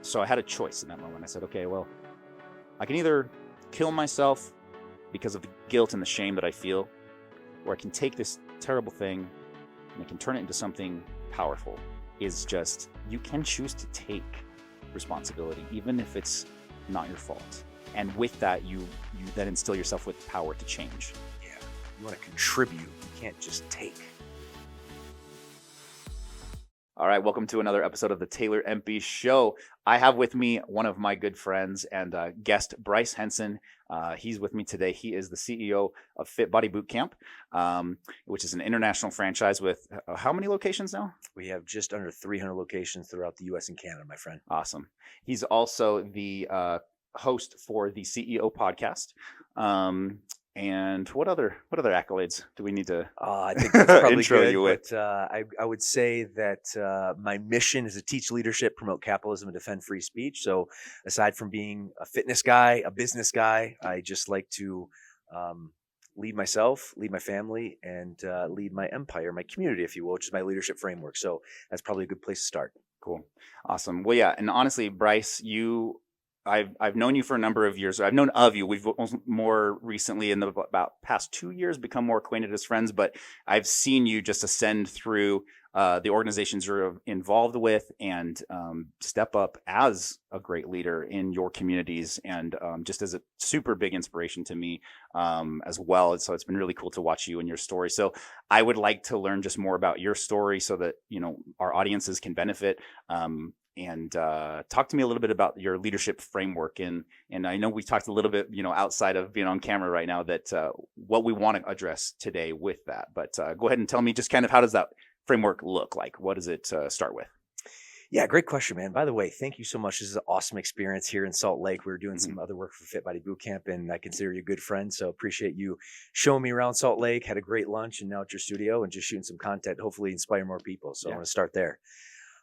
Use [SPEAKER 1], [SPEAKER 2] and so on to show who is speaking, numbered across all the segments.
[SPEAKER 1] So I had a choice in that moment. I said, okay, well, I can either kill myself because of the guilt and the shame that I feel, or I can take this terrible thing and I can turn it into something powerful. Is just, you can choose to take responsibility, even if it's not your fault. And with that, you then instill yourself with power to change.
[SPEAKER 2] Yeah, you want to contribute. You can't just take.
[SPEAKER 1] All right, welcome to another episode of the Taylor Empey Show. I have with me one of my good friends and guest, Bryce Henson. He's with me today. He is the CEO of Fit Body Bootcamp, which is an international franchise with how many locations now?
[SPEAKER 2] We have just under 300 locations throughout the U.S. and Canada, my friend.
[SPEAKER 1] Awesome. He's also the host for the CEO podcast. And what other accolades do we need to
[SPEAKER 2] I think that's probably
[SPEAKER 1] intro
[SPEAKER 2] good,
[SPEAKER 1] you with?
[SPEAKER 2] But I would say that my mission is to teach leadership, promote capitalism, and defend free speech. So aside from being a fitness guy, a business guy, I just like to lead myself, lead my family, and lead my empire, my community, if you will, which is my leadership framework. So that's probably a good place to start.
[SPEAKER 1] Cool. Awesome. Well, yeah. And honestly, Bryce, I've known you for a number of years. I've known of you. We've more recently in the about past 2 years become more acquainted as friends, but I've seen you just ascend through the organizations you're involved with and step up as a great leader in your communities and just as a super big inspiration to me as well. And so it's been really cool to watch you and your story. So I would like to learn just more about your story so that, our audiences can benefit. And talk to me a little bit about your leadership framework. And I know we talked a little bit, outside of being on camera right now, that what we want to address today with that. But go ahead and tell me just kind of how does that framework look like? What does it start with?
[SPEAKER 2] Yeah, great question, man. By the way, thank you so much. This is an awesome experience here in Salt Lake. We were doing some other work for Fit Body Bootcamp, and I consider you a good friend. So appreciate you showing me around Salt Lake. Had a great lunch, and now at your studio and just shooting some content, hopefully inspire more people. So I want to start there.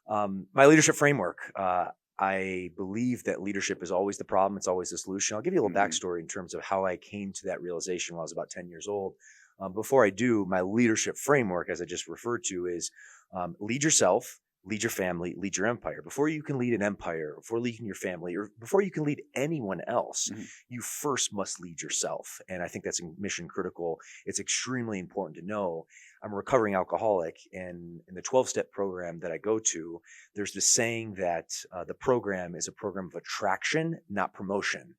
[SPEAKER 2] My leadership framework, I believe that leadership is always the problem. It's always the solution. I'll give you a little backstory in terms of how I came to that realization when I was about 10 years old. Before I do, my leadership framework, as I just referred to, is lead yourself, lead your family, lead your empire. Before you can lead an empire, before leading your family, or before you can lead anyone else, you first must lead yourself. And I think that's mission critical. It's extremely important to know. I'm a recovering alcoholic, and in the 12-step program that I go to, there's this saying that the program is a program of attraction, not promotion.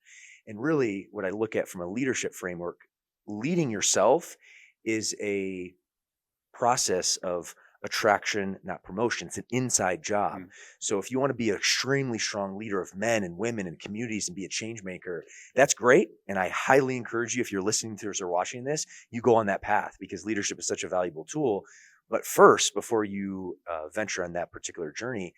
[SPEAKER 2] And really, what I look at from a leadership framework, leading yourself is a process of attraction, not promotion. It's an inside job. So if you want to be an extremely strong leader of men and women and communities and be a change maker, that's great. And I highly encourage you, if you're listening to this or watching this, you go on that path because leadership is such a valuable tool. But first, before you venture on that particular journey,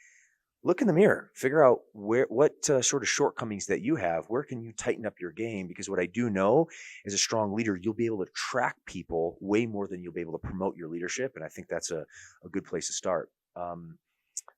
[SPEAKER 2] look in the mirror, figure out what sort of shortcomings that you have. Where can you tighten up your game? Because what I do know as a strong leader, you'll be able to track people way more than you'll be able to promote your leadership. And I think that's a good place to start.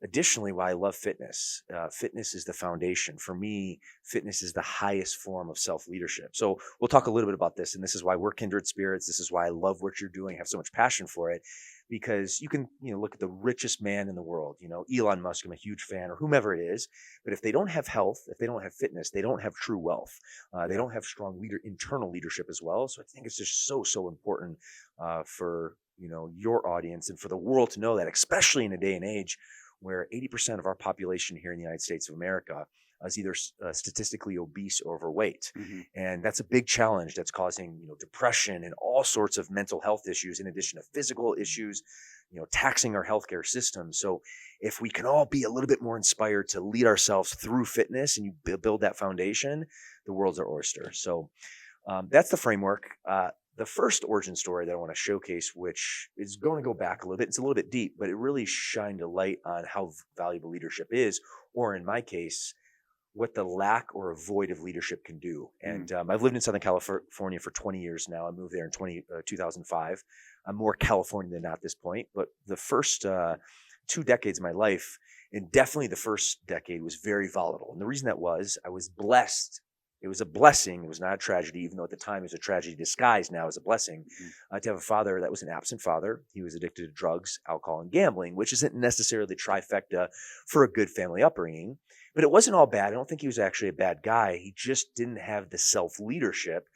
[SPEAKER 2] Additionally, why I love fitness. Fitness is the foundation. For me, fitness is the highest form of self-leadership. So we'll talk a little bit about this. And this is why we're kindred spirits. This is why I love what you're doing, have so much passion for it. Because you can, look at the richest man in the world, Elon Musk, I'm a huge fan, or whomever it is. But if they don't have health, if they don't have fitness, they don't have true wealth. They don't have strong internal leadership as well. So I think it's just so important for, your audience and for the world to know that, especially in a day and age where 80% of our population here in the United States of America is either statistically obese or overweight. And that's a big challenge that's causing, depression and all sorts of mental health issues in addition to physical issues, taxing our healthcare system. So if we can all be a little bit more inspired to lead ourselves through fitness and you build that foundation, the world's our oyster. So that's the framework. The first origin story that I want to showcase, which is going to go back a little bit, it's a little bit deep, but it really shined a light on how valuable leadership is, or in my case, what the lack or a void of leadership can do. And I've lived in Southern California for 20 years now. I moved there in 2005. I'm more California than not at this point, but the first 2 decades of my life, and definitely the first decade, was very volatile. And the reason that was, I was blessed. It was a blessing. It was not a tragedy, even though at the time it was a tragedy disguised now as a blessing. To have a father that was an absent father. He was addicted to drugs, alcohol, and gambling, which isn't necessarily the trifecta for a good family upbringing. But it wasn't all bad. I don't think he was actually a bad guy. He just didn't have the self-leadership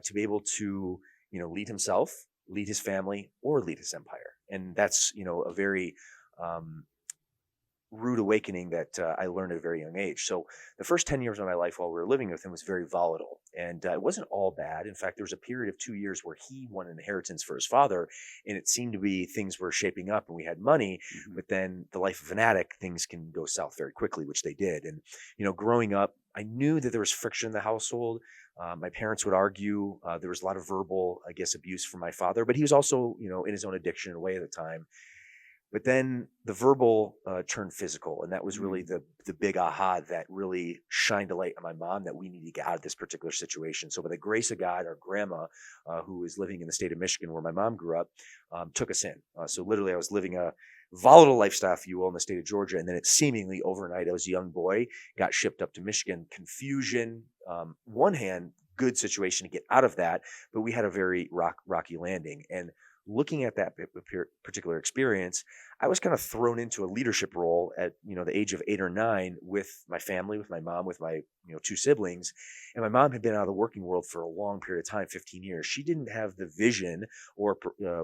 [SPEAKER 2] to be able to, lead himself, lead his family, or lead his empire. And that's, a very um, rude awakening that I learned at a very young age. So the first 10 years of my life while we were living with him was very volatile. And it wasn't all bad. In fact, there was a period of 2 years where he won an inheritance for his father. And it seemed to be things were shaping up and we had money. But then the life of an addict, things can go south very quickly, which they did. And, growing up, I knew that there was friction in the household. My parents would argue. There was a lot of verbal, abuse from my father. But he was also, in his own addiction away at the time. But then the verbal turned physical, and that was really the big aha that really shined a light on my mom that we need to get out of this particular situation. So by the grace of God, our grandma, who was living in the state of Michigan where my mom grew up, took us in. So literally I was living a volatile lifestyle, if you will, in the state of Georgia. And then it seemingly overnight, I was a young boy, got shipped up to Michigan. Confusion, one hand, good situation to get out of that, but we had a very rocky landing. And looking at that particular experience, I was kind of thrown into a leadership role at, the age of 8 or 9 with my family, with my mom, with my, 2 siblings. And my mom had been out of the working world for a long period of time, 15 years. She didn't have the vision or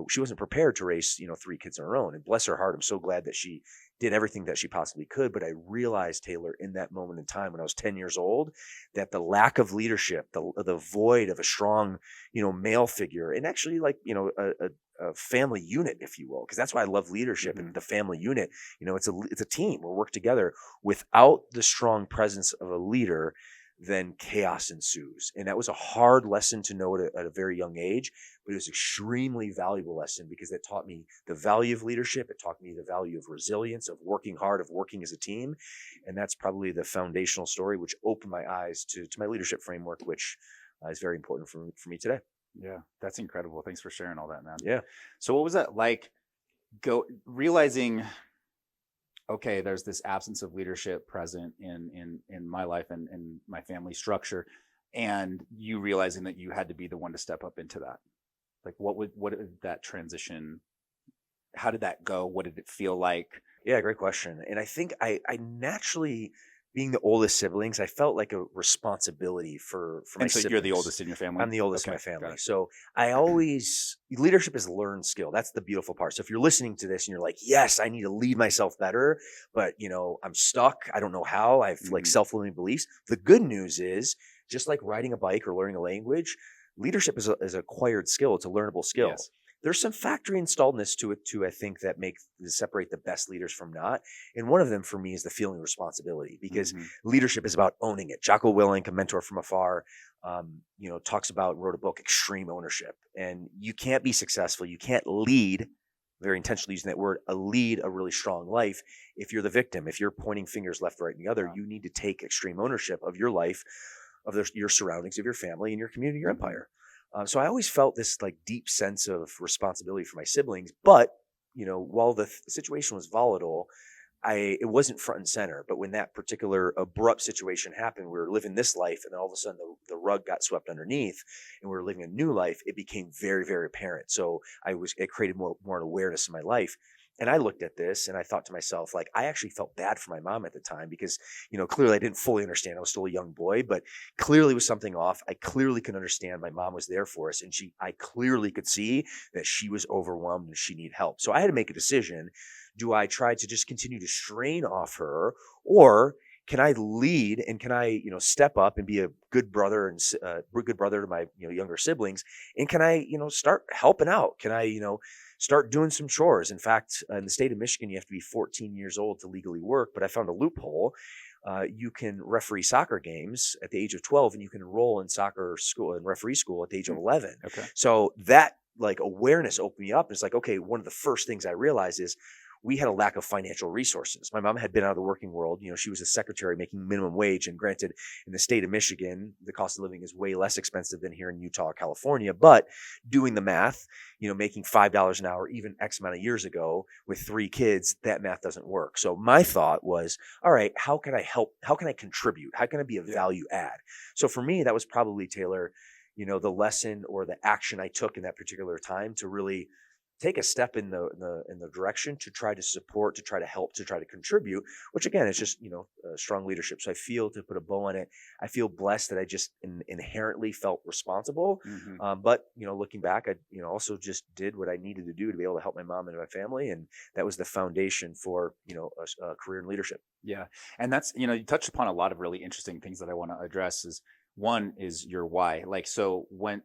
[SPEAKER 2] she wasn't prepared to raise, 3 kids on her own. And bless her heart, I'm so glad that she did everything that she possibly could. But I realized, Taylor, in that moment in time when I was 10 years old, that the lack of leadership, the void of a strong, male figure, and actually like, a family unit, if you will, because that's why I love leadership and the family unit. It's a team. We work together. Without the strong presence of a leader, then chaos ensues. And that was a hard lesson to know at a very young age, but it was an extremely valuable lesson because it taught me the value of leadership. It taught me the value of resilience, of working hard, of working as a team. And that's probably the foundational story which opened my eyes to my leadership framework, which is very important for me today.
[SPEAKER 1] Yeah, that's incredible. Thanks for sharing all that, man.
[SPEAKER 2] Yeah.
[SPEAKER 1] So what was that like realizing, okay, there's this absence of leadership present in my life and in my family structure, and you realizing that you had to be the one to step up into that? Like what did that transition, how did that go? What did it feel like?
[SPEAKER 2] Yeah, great question. And I think I naturally, being the oldest siblings, I felt like a responsibility for my
[SPEAKER 1] And so
[SPEAKER 2] siblings.
[SPEAKER 1] you're the oldest in your family?
[SPEAKER 2] I'm the oldest in
[SPEAKER 1] Okay,
[SPEAKER 2] my family.
[SPEAKER 1] got it.
[SPEAKER 2] So leadership is a learned skill. That's the beautiful part. So if you're listening to this and you're like, yes, I need to lead myself better, but I'm stuck. I don't know how. I have like self-limiting beliefs. The good news is, just like riding a bike or learning a language, leadership is an acquired skill. It's a learnable skill.
[SPEAKER 1] Yes.
[SPEAKER 2] There's some factory installedness to it too, I think, that separate the best leaders from not. And one of them for me is the feeling of responsibility, because leadership is about owning it. Jocko Willink, a mentor from afar, wrote a book, Extreme Ownership. And you can't be successful. You can't lead, very intentionally using that word, lead a really strong life if you're the victim. If you're pointing fingers left, right, and the other, you need to take extreme ownership of your life, of your surroundings, of your family, and your community, your empire. So I always felt this like deep sense of responsibility for my siblings. But, while the situation was volatile, it wasn't front and center. But when that particular abrupt situation happened, we were living this life, and then all of a sudden the rug got swept underneath and we were living a new life. It became very, very apparent. So it created more awareness in my life. And I looked at this and I thought to myself, like, I actually felt bad for my mom at the time because, clearly I didn't fully understand. I was still a young boy, but clearly was something off. I clearly could understand my mom was there for us. And I clearly could see that she was overwhelmed and she needed help. So I had to make a decision. Do I try to just continue to strain off her, or can I lead and can I, step up and be a good brother and good brother to my, younger siblings? And can I, start helping out? Can I, start doing some chores? In fact, in the state of Michigan, you have to be 14 years old to legally work, but I found a loophole. You can referee soccer games at the age of 12, and you can enroll in soccer school and referee school at the age of 11.
[SPEAKER 1] Okay.
[SPEAKER 2] So that like awareness opened me up. It's like, okay, one of the first things I realized is we had a lack of financial resources. My mom had been out of the working world. She was a secretary making minimum wage. And granted, in the state of Michigan, the cost of living is way less expensive than here in Utah or California. But doing the math, making $5 an hour, even X amount of years ago with 3 kids, that math doesn't work. So my thought was, all right, how can I help? How can I contribute? How can I be a value add? So for me, that was probably, Taylor, the lesson or the action I took in that particular time to really take a step in the direction to try to support, to try to help, to try to contribute, which again is just strong leadership. So I feel, to put a bow on it, I feel blessed that I just inherently felt responsible.
[SPEAKER 1] Hmm.
[SPEAKER 2] But looking back, I also just did what I needed to do to be able to help my mom and my family, and that was the foundation for a career in leadership.
[SPEAKER 1] Yeah. And that's, you touched upon a lot of really interesting things that I want to address. Is one is your why. Like, so when,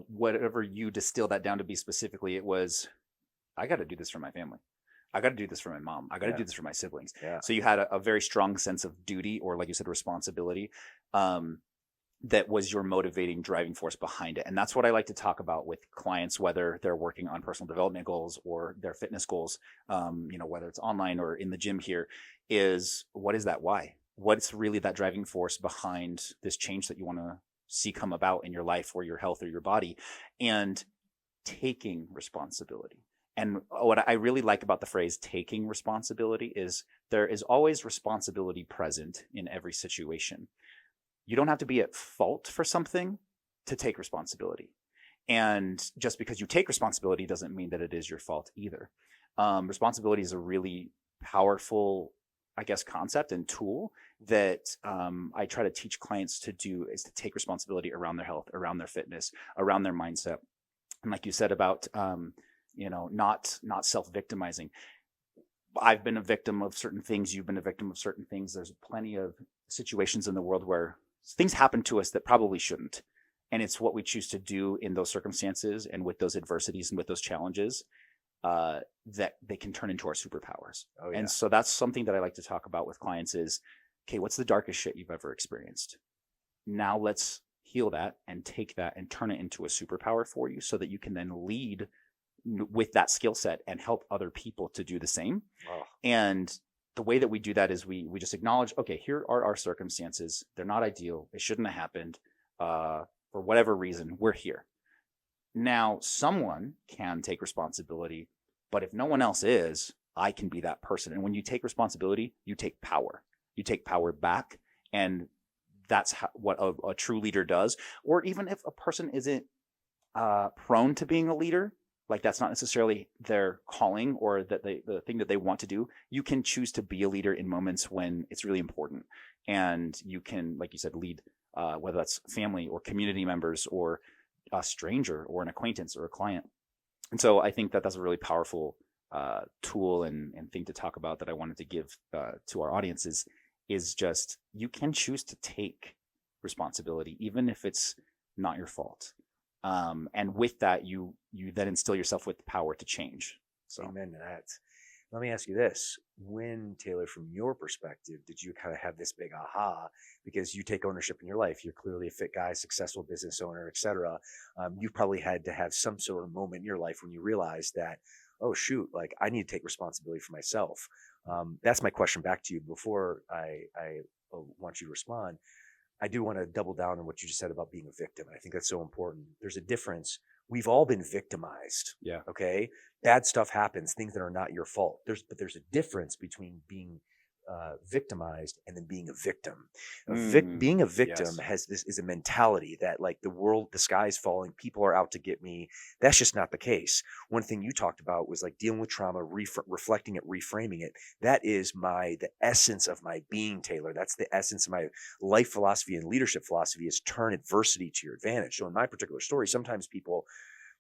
[SPEAKER 1] whatever you distill that down to be specifically, it was, I got to do this for my family. I got to do this for my mom. I got to do this for my siblings.
[SPEAKER 2] Yeah.
[SPEAKER 1] So you had a very strong sense of duty, or like you said, responsibility, that was your motivating driving force behind it. And that's what I like to talk about with clients, whether they're working on personal development goals or their fitness goals, whether it's online or in the gym here, is what is that why? What's really that driving force behind this change that you want to see come about in your life or your health or your body, and taking responsibility. And what I really like about the phrase taking responsibility is there is always responsibility present in every situation. You don't have to be at fault for something to take responsibility. And just because you take responsibility doesn't mean that it is your fault either. Responsibility is a really powerful, I guess, concept and tool that I try to teach clients to do, is to take responsibility around their health, around their fitness, around their mindset. And like you said about, not self-victimizing. I've been a victim of certain things. You've been a victim of certain things. There's plenty of situations in the world where things happen to us that probably shouldn't. And it's what we choose to do in those circumstances and with those adversities and with those challenges that they can turn into our superpowers. Oh, yeah. And so that's something that I like to talk about with clients is, okay, what's the darkest shit you've ever experienced? Now let's heal that and take that and turn it into a superpower for you so that you can then lead with that skill set and help other people to do the same. Wow. And the way that we do that is we just acknowledge, okay, here are our circumstances. They're not ideal. It shouldn't have happened. For whatever reason, we're here. Now, someone can take responsibility, but if no one else is, I can be that person. And when you take responsibility, you take power. You take power back. And that's what a true leader does. Or even if a person isn't prone to being a leader, like that's not necessarily their calling or that the thing that they want to do, you can choose to be a leader in moments when it's really important. And you can, like you said, lead, whether that's family or community members or a stranger or an acquaintance or a client. And so I think that that's a really powerful tool and thing to talk about that I wanted to give to our audiences is just, you can choose to take responsibility, even if it's not your fault. And with that, you then instill yourself with the power to change. So,
[SPEAKER 2] amen to that. Let me ask you this. When, Taylor, from your perspective, did you kind of have this big aha? Because you take ownership in your life. You're clearly a fit guy, successful business owner, et cetera. You probably had to have some sort of moment in your life when you realized that, oh, shoot, like I need to take responsibility for myself. That's my question back to you. Before I want you to respond, I do want to double down on what you just said about being a victim. I think that's so important. There's a difference. We've all been victimized.
[SPEAKER 1] Yeah.
[SPEAKER 2] Okay. Bad stuff happens, things that are not your fault. But there's a difference between being victimized and then being a victim. Being a victim is a mentality that like the sky's falling, people are out to get me. That's just not the case. One thing you talked about was like dealing with trauma, reflecting it, reframing it. That is the essence of my being, Taylor. That's the essence of my life philosophy and leadership philosophy is turn adversity to your advantage. So in my particular story, sometimes people,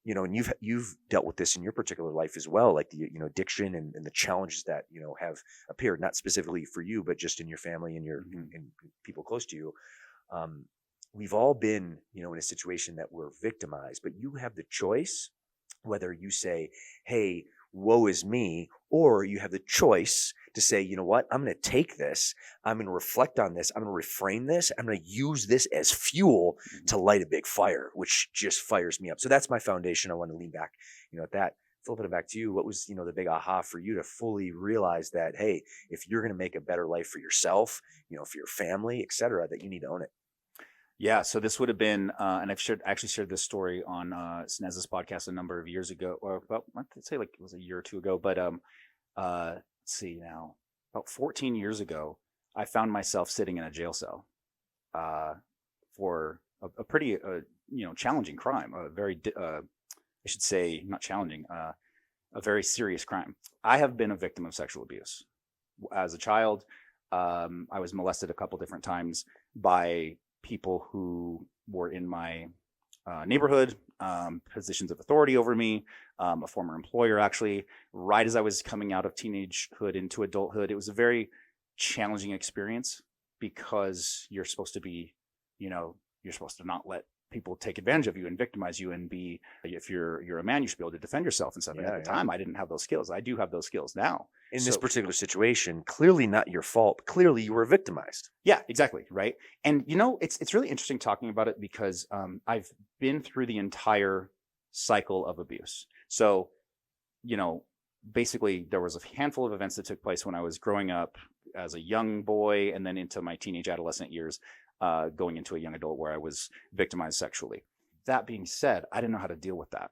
[SPEAKER 2] and you've dealt with this in your particular life as well, like the addiction and the challenges that have appeared, not specifically for you, but just in your family and your and people close to you. We've all been in a situation that we're victimized, but you have the choice whether you say, "Hey, woe is me," or you have the choice to say, you know what, I'm going to take this, I'm going to reflect on this, I'm going to reframe this, I'm going to use this as fuel to light a big fire, which just fires me up. So that's my foundation. I want to lean back, at that. Flipping it back to you, what was, the big aha for you to fully realize that, hey, if you're going to make a better life for yourself, for your family, et cetera, that you need to own it?
[SPEAKER 1] Yeah, so this would have been, and I've actually shared this story on Snez's podcast a number of years ago, or about, I'd say like it was a year or two ago, but let's see now, about 14 years ago, I found myself sitting in a jail cell for a pretty, challenging crime, a very should say, not challenging, a very serious crime. I have been a victim of sexual abuse. As a child, I was molested a couple different times by people who were in my neighborhood, positions of authority over me, a former employer, actually, right as I was coming out of teenagehood into adulthood. It was a very challenging experience because you're supposed to be, you're supposed to not let people take advantage of you and victimize you and be, if you're a man, you should be able to defend yourself and stuff. And at the time, I didn't have those skills. I do have those skills now.
[SPEAKER 2] In this particular situation, clearly not your fault. Clearly you were victimized.
[SPEAKER 1] Yeah, exactly. Right. And it's really interesting talking about it because I've been through the entire cycle of abuse. So, basically there was a handful of events that took place when I was growing up as a young boy and then into my teenage adolescent years, going into a young adult where I was victimized sexually. That being said, I didn't know how to deal with that.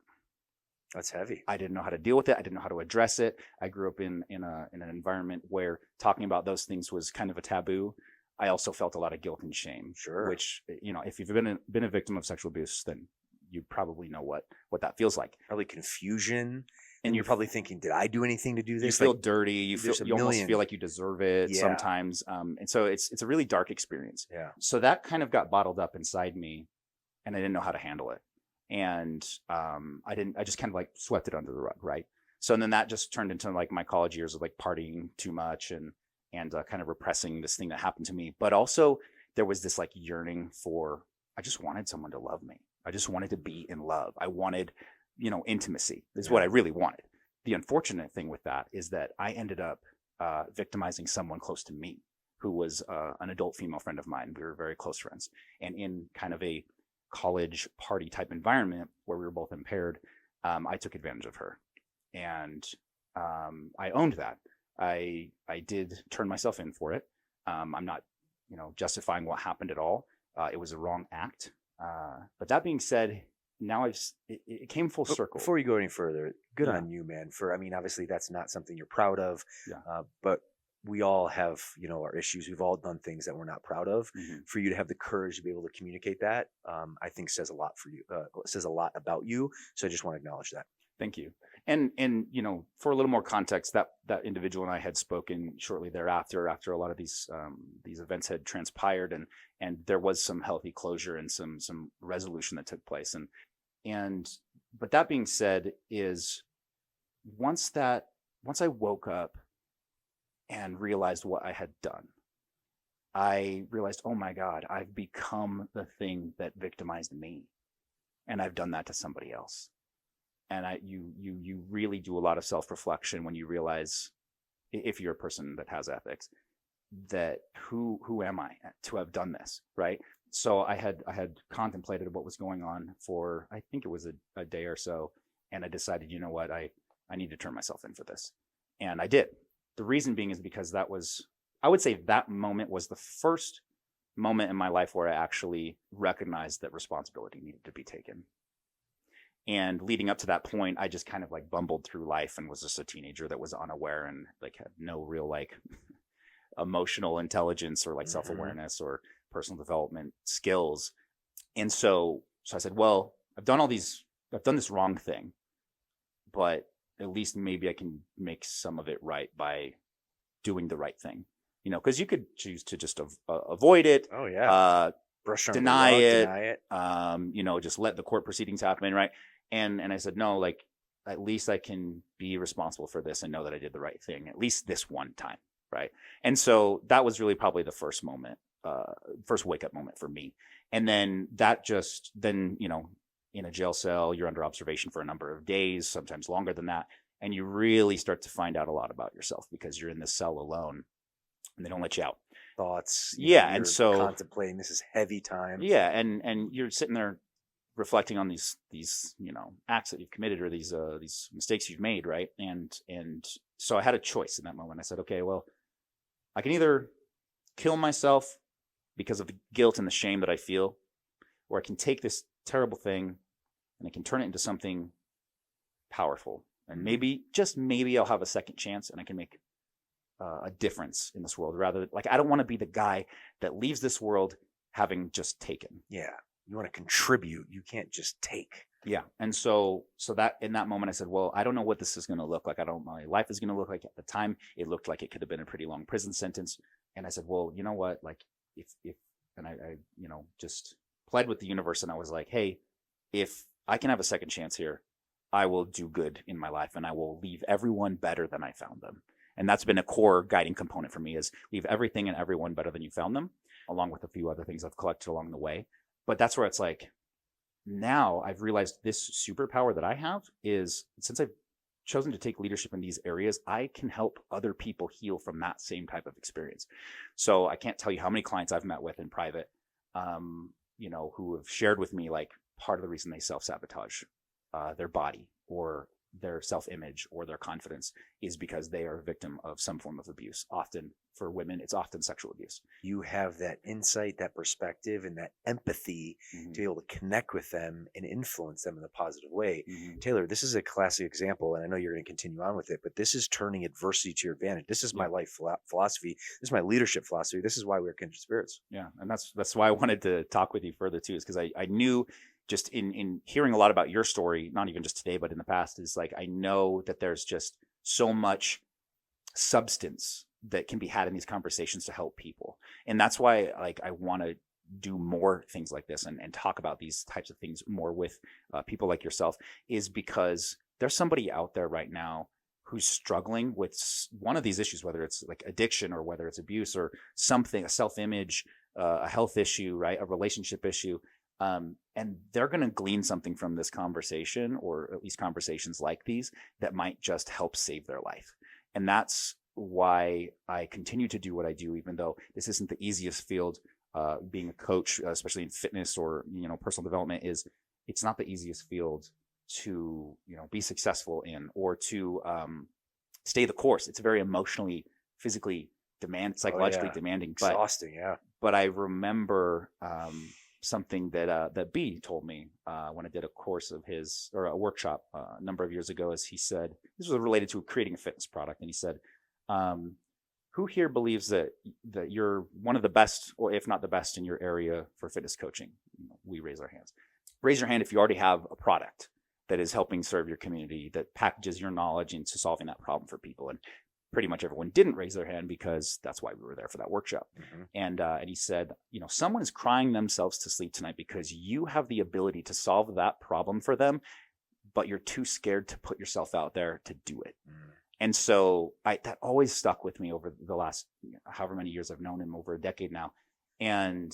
[SPEAKER 2] That's heavy.
[SPEAKER 1] I didn't know how to deal with it. I didn't know how to address it. I grew up in an environment where talking about those things was kind of a taboo. I also felt a lot of guilt and shame.
[SPEAKER 2] Sure.
[SPEAKER 1] Which, if you've been a victim of sexual abuse, then you probably know what that feels like.
[SPEAKER 2] Probably confusion. And you're probably thinking, did I do anything to do this?
[SPEAKER 1] You feel dirty. You almost feel like you deserve it sometimes. And so it's a really dark experience.
[SPEAKER 2] Yeah.
[SPEAKER 1] So that kind of got bottled up inside me and I didn't know how to handle it. And I just kind of like swept it under the rug. Right. So then that just turned into like my college years of like partying too much and kind of repressing this thing that happened to me. But also there was this like yearning I just wanted someone to love me. I just wanted to be in love. I wanted, intimacy. This is what I really wanted. The unfortunate thing with that is that I ended up victimizing someone close to me who was an adult female friend of mine. We were very close friends. And in kind of a college party type environment where we were both impaired, I took advantage of her. And I owned that. I did turn myself in for it. I'm not, justifying what happened at all. It was a wrong act. But that being said, now it came full circle.
[SPEAKER 2] Before you go any further, good on you, man. Obviously that's not something you're proud of, but we all have, our issues. We've all done things that we're not proud of. Mm-hmm. For you to have the courage to be able to communicate that, I think says a lot for you. Says a lot about you. So I just want to acknowledge that.
[SPEAKER 1] Thank you. And for a little more context, that individual and I had spoken shortly thereafter, after a lot of these events had transpired, and there was some healthy closure and some resolution that took place. But that being said, is once I woke up and realized what I had done, I realized, oh my God, I've become the thing that victimized me, and I've done that to somebody else. And you really do a lot of self-reflection when you realize, if you're a person that has ethics, that who am I to have done this, right? So I had contemplated what was going on for, I think it was a day or so, and I decided, you know what, I need to turn myself in for this, and I did. The reason being is because I would say that moment was the first moment in my life where I actually recognized that responsibility needed to be taken. And leading up to that point, I just kind of like bumbled through life and was just a teenager that was unaware and like had no real like emotional intelligence or like self-awareness or personal development skills. And so I said, well, I've done this wrong thing, but at least maybe I can make some of it right by doing the right thing, because you could choose to just avoid it.
[SPEAKER 2] Oh yeah.
[SPEAKER 1] Deny it. Just let the court proceedings happen. Right. And I said, no, like, at least I can be responsible for this and know that I did the right thing, at least this one time. Right. And so that was really probably the first wake up moment for me. And then in a jail cell, you're under observation for a number of days, sometimes longer than that. And you really start to find out a lot about yourself because you're in this cell alone and they don't let you out.
[SPEAKER 2] Thoughts.
[SPEAKER 1] And so
[SPEAKER 2] contemplating, this is heavy time.
[SPEAKER 1] Yeah. And you're sitting there reflecting on these acts that you've committed or these mistakes you've made, right? And so I had a choice in that moment. I said, okay, well, I can either kill myself because of the guilt and the shame that I feel, or I can take this terrible thing and I can turn it into something powerful. And maybe, just maybe, I'll have a second chance and I can make a difference in this world. Rather, like, I don't want to be the guy that leaves this world having just taken.
[SPEAKER 2] Yeah. You want to contribute. You can't just take.
[SPEAKER 1] Yeah. And so that in that moment I said, well, I don't know what this is going to look like. I don't know what my life is going to look like. At the time, it looked like it could have been a pretty long prison sentence. And I said, well, you know what? Like if and I just pled with the universe, and I was like, hey, if I can have a second chance here, I will do good in my life and I will leave everyone better than I found them. And that's been a core guiding component for me, is leave everything and everyone better than you found them, along with a few other things I've collected along the way. But that's where it's like, now I've realized this superpower that I have is, since I've chosen to take leadership in these areas, I can help other people heal from that same type of experience. So I can't tell you how many clients I've met with in private, who have shared with me, like, part of the reason they self-sabotage their body or their self-image or their confidence is because they are a victim of some form of abuse. Often for women, it's often sexual abuse.
[SPEAKER 2] You have that insight, that perspective, and that empathy to be able to connect with them and influence them in a positive way. Taylor, this is a classic example, and I know you're going to continue on with it, but this is turning adversity to your advantage. This is my life philosophy. This is my leadership philosophy. This is why we're kindred spirits.
[SPEAKER 1] Yeah. And that's why I wanted to talk with you further too, is because I knew, just in hearing a lot about your story, not even just today, but in the past, is like, I know that there's just so much substance that can be had in these conversations to help people. And that's why, like, I want to do more things like this and talk about these types of things more with people like yourself, is because there's somebody out there right now who's struggling with one of these issues, whether it's like addiction or whether it's abuse or something, a self-image, a health issue, right? A relationship issue. And they're going to glean something from this conversation, or at least conversations like these, that might just help save their life. And that's why I continue to do what I do, even though this isn't the easiest field. Being a coach, especially in fitness or, personal development, it's not the easiest field to, be successful in, or to stay the course. It's very emotionally, physically psychologically demanding.
[SPEAKER 2] Exhausting, yeah.
[SPEAKER 1] But I remember something that B told me when I did a course of his, or a workshop a number of years ago, as he said, this was related to creating a fitness product. And he said, who here believes that you're one of the best, or if not the best, in your area for fitness coaching? We raise our hands. Raise your hand if you already have a product that is helping serve your community, that packages your knowledge into solving that problem for people. And pretty much everyone didn't raise their hand, because that's why we were there for that workshop. And he said, someone is crying themselves to sleep tonight because you have the ability to solve that problem for them, but you're too scared to put yourself out there to do it. And so that always stuck with me over the last however many years I've known him, over a decade now. And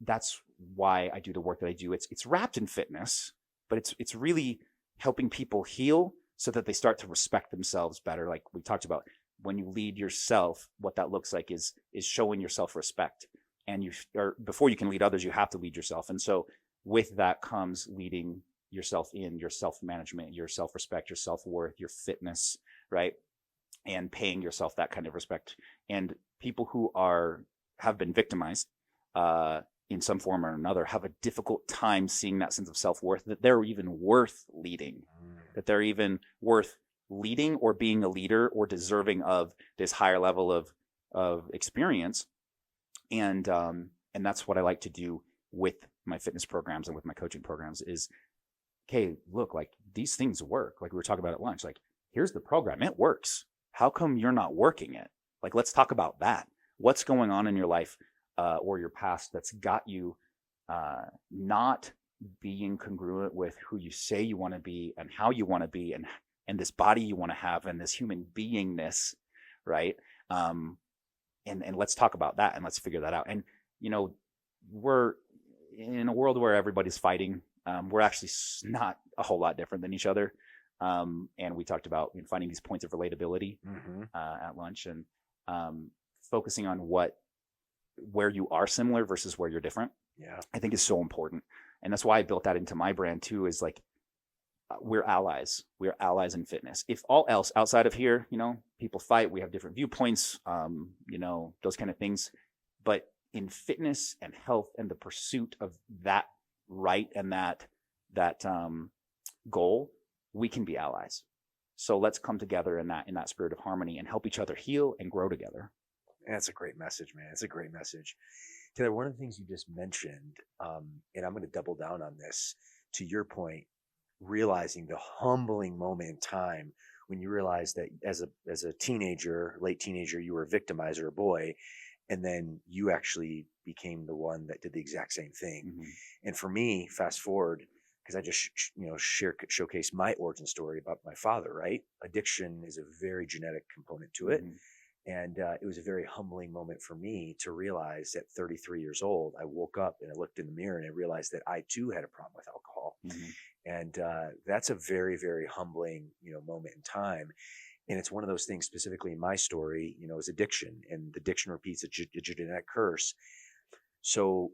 [SPEAKER 1] that's why I do the work that I do. It's wrapped in fitness, but it's really helping people heal so that they start to respect themselves better. Like we talked about, when you lead yourself, what that looks like is showing yourself respect. And before you can lead others, you have to lead yourself. And so with that comes leading yourself in your self-management, your self-respect, your self-worth, your fitness, right? And paying yourself that kind of respect. And people who have been victimized in some form or another have a difficult time seeing that sense of self-worth, that they're even worth leading, that they're even worth leading or being a leader or deserving of this higher level of experience. And that's what I like to do with my fitness programs and with my coaching programs is, okay, look, like, these things work. Like we were talking about at lunch, like, here's the program. It works. How come you're not working it? Like, let's talk about that. What's going on in your life or your past that's got you not being congruent with who you say you want to be and how you want to be and this body you want to have and this human beingness, right? And let's talk about that and let's figure that out. And, we're in a world where everybody's fighting. We're actually not a whole lot different than each other. And we talked about finding these points of relatability at lunch, and focusing on where you are similar versus where you're different.
[SPEAKER 2] Yeah,
[SPEAKER 1] I think is so important. And that's why I built that into my brand too, is like, we're allies. We're allies in fitness. If all else outside of here, people fight, we have different viewpoints, those kind of things. But in fitness and health and the pursuit of that right and that goal, we can be allies. So let's come together in that spirit of harmony and help each other heal and grow together.
[SPEAKER 2] That's a great message, man. It's a great message. Taylor, one of the things you just mentioned, and I'm going to double down on this, to your point, realizing the humbling moment in time when you realize that as a teenager, late teenager, you were a victimizer, a boy, and then you actually became the one that did the exact same thing.
[SPEAKER 1] Mm-hmm.
[SPEAKER 2] And for me, fast forward, because I just showcase my origin story about my father. Right, addiction is a very genetic component to it.
[SPEAKER 1] Mm-hmm.
[SPEAKER 2] And it was a very humbling moment for me to realize at 33 years old, I woke up and I looked in the mirror and I realized that I too had a problem with alcohol.
[SPEAKER 1] Mm-hmm.
[SPEAKER 2] And that's a very, very humbling, moment in time. And it's one of those things specifically in my story, is addiction, and the addiction repeats a genetic curse. So